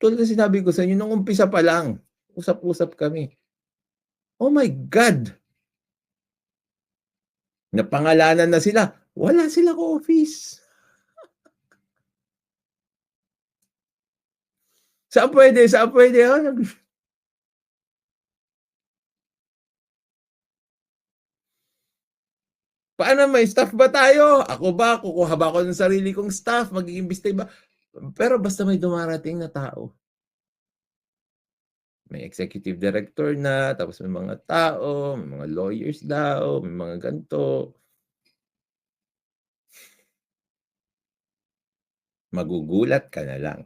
tulad ng sinabi ko sa inyo, nung umpisa pa lang, usap-usap kami. Oh my God! Napangalanan na sila. Wala silang office. Saan pwede? Saan pwede? Paano, may staff ba tayo? Ako ba? Kukuha ba ako ng sarili kong staff? Mag-iimbestay ba? Pero basta may dumarating na tao. May executive director na, tapos may mga tao, may mga lawyers daw, may mga ganito. Magugulat ka na lang.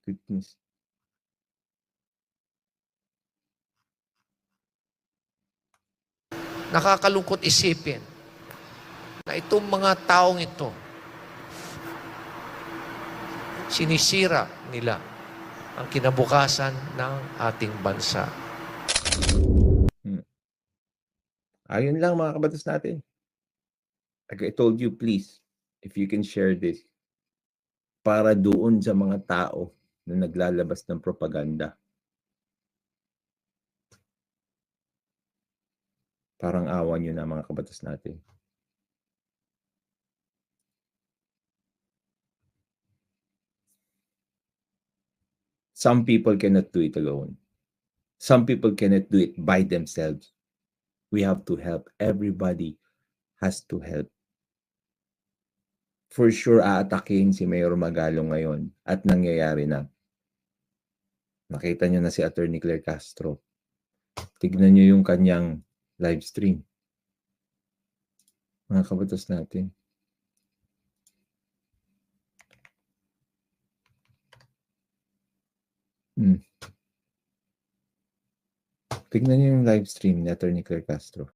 Goodness. Nakakalungkot isipin na itong mga taong ito, sinisira nila ang kinabukasan ng ating bansa. Ayun lang mga kabatas natin. Like I told you, please, if you can share this, para doon sa mga tao na naglalabas ng propaganda. Parang awa nyo na mga kabatas natin. Some people cannot do it alone. Some people cannot do it by themselves. We have to help. Everybody has to help. For sure, aatakin si Mayor Magalong ngayon at nangyayari na. Nakita nyo na si Attorney Claire Castro. Tignan nyo yung kanyang live stream. Mga kabatas natin. Tignan nyo yung live stream ni Attorney Claire Castro.